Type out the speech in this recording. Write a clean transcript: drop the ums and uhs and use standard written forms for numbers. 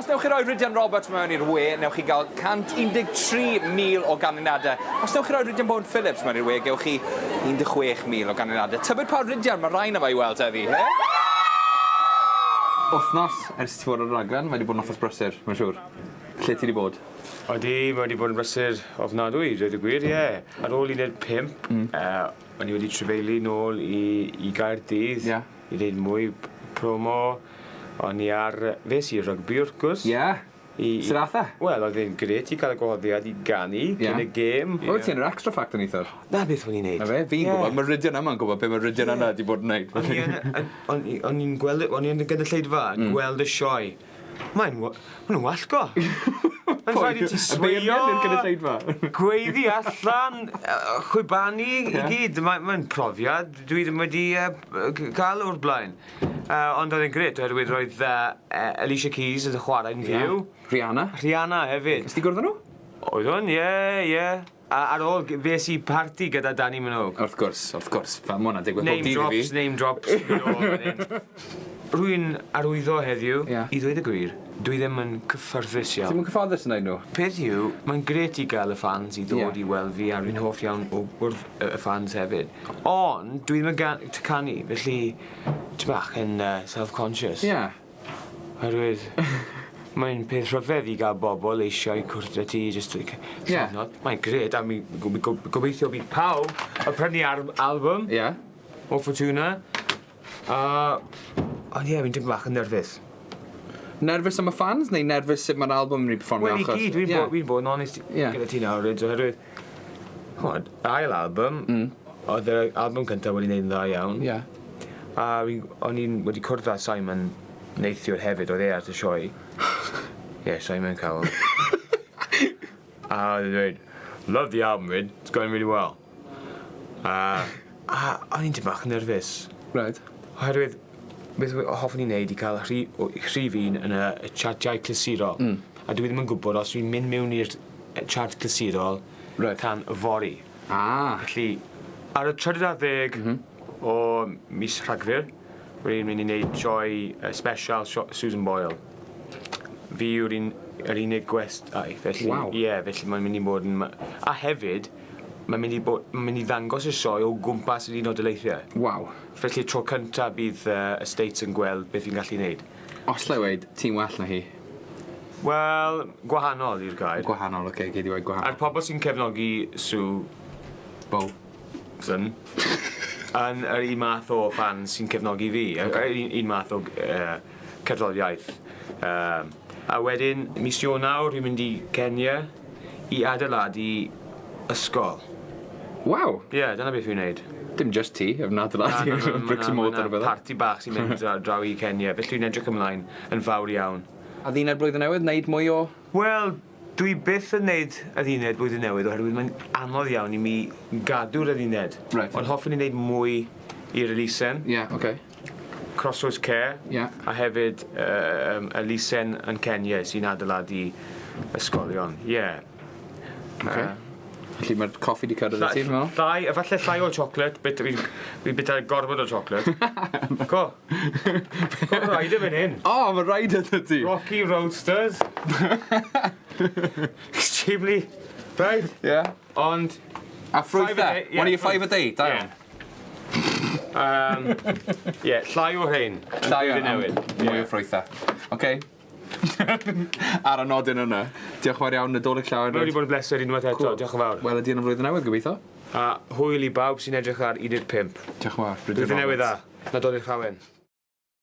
Os newch chi roi Rhydian Roberts mewn i'r we, newch chi gael 113,000 o ganlyniadau. Os newch chi roi Rhydian Bowen Phillips mewn i'r we, gewch chi 16,000 o ganlyniadau. Tybed pa Rhydian mae rhain yma i weld heddi, he? Wythnos ers ti fod o'r raglen, mae wedi bod yn wythnos brysur, mae'n siŵr. Lle ti wedi bod? Odi, mae wedi bod yn brysur ofnadwy, dweud y gwir, ie. Ar ôl i wneud 5, o'n i wedi trefeili nôl i Gaerdydd i wneud mwy promo. O'n i ar fes i rygbi wrth gwrs. Sut atha? Wel, oedd e'n gret i cael y gwahoddiad i ganu cyn y gêm. Oedd ti'n yr extra factor neithwr? Na beth o'n i'n neud. Na fe, fi'n gwybod, mae Rhydian yma'n gwybod beth mae Rhydian yna wedi bod yn neud. O'n i'n gweld, o'n i'n gynulleidfa, gweld y sioe. Mae'n wallgo. Mae'n rhaid i ti sweio, gweiddi allan, chwibanu i gyd. Mae'n profiad, dwi ddim wedi cael o'r blaen. Ond oedd e'n gret, oherwydd roedd Alicia Keys yn chwarae'n fyw. Rihanna hefyd. Ys ti gwrdd nhw? Oedd o'n, ie. Ar ôl fes i parti gyda Danny Minogue. Wrth gwrs. Fa mwna digwydd pob dydd i fi. Name drops. Rwy'n arwyddo heddiw i ddweud y gwir. Dwi ddim yn cyfforddus iawn. Ti'n cyfforddus yn ei nhw? Peth yw, mae'n gret i gael y fans i ddod i weld fi, a rwy'n hoff iawn o wrth y fans hefyd. Ond, dwi ddim yn canu, felly, ti'n bach yn self-conscious. Oherwydd, mae'n peth rhyfedd i gael bobl eisiau cwrdd â ti, just like, mae'n gret, a gobeithio bydd pawb yn prynu album o Fortuna. Ond ie, fi'n dim bach yn nerfus. Nerfus am y fans, neu nerfus sut mae'r album yn ei performio achos? Wel, i gyd, dwi'n bod yn honest gyda ti nawr, oherwydd, ail album, oedd yr album cyntaf wedi gwneud yn dda iawn. A o'n i'n wedi cwrdd â Simon neithiwr hefyd, oedd ar y sioe. Simon Cowell. A oedd e'n dweud, love the album, Ryd, it's going really well. A o'n i'n dim bach yn nerfus. Oherwydd, beth hoffwn i'n neud i cael rhif un yn y chartiau clasurol. A dwi ddim yn gwybod os dwi'n mynd mewn i'r chart clasurol tan y fori. Felly, ar y 30 o mis Rhagfyr, rwy'n mynd i wneud sioe special Susan Boyle. Fi yw'r unig gwestai, felly mae'n mynd i bod yn... A hefyd, mae'n mynd i ddangos y sioe o gwmpas yr Unol Daleithiau. Felly tro cyntaf bydd y States yn gweld beth fi'n gallu gwneud. Os lle weid, ti'n well na hi? Wel, gwahanol i'r gair. Gwahanol, oce, gei di weid gwahanol. A'r pobl sy'n cefnogi Sue Bolson yn yr un math o fans sy'n cefnogi fi, un math o cerddoriaeth. A wedyn, mis Ionawr, dwi'n mynd i Kenya i adeiladu ysgol. Dyna beth fi'n gwneud. Dim just ti, yn adeiladu bricks and mortar o bydda. Parti bach sy'n mynd draw i Kenya, felly dwi'n edrych ymlaen yn fawr iawn. A ddined blwyddyn newydd, wneud mwy o? Wel, dwi byth yn wneud y ddined blwyddyn newydd, oherwydd mae'n anodd iawn i mi gadw'r y ddined. Ond hoffwn i wneud mwy i'r elusen. Crossroads Care, a hefyd y lusen yn Kenya sy'n adeiladu ysgolion. Felly mae'r coffi di cyrraedd y ti, fi'n meddwl? Efallai llai o chocolate, fi'n bita gorfod o chocolate. Co? Mae'n rhaid y fan hyn. Mae'n rhaid y ti. Rocky Roadsters. Extremely. Ond... A ffrwythau? One of your 5 a day? Da iawn. Llai o rhain. Llai o rhain. Mwy o ffrwythau. Oce. Ar y nodyn yna. Diolch yn fawr iawn, Nadolig llawer. Mae wedi bod yn bleser unwaith eto, diolch yn fawr. Wel, ydy yn y flwyddyn newydd, gobeithio. A hwyl i bawb sy'n edrych ar 15. Diolch yn fawr. Blwyddyn newydd dda. Nadolig llawen.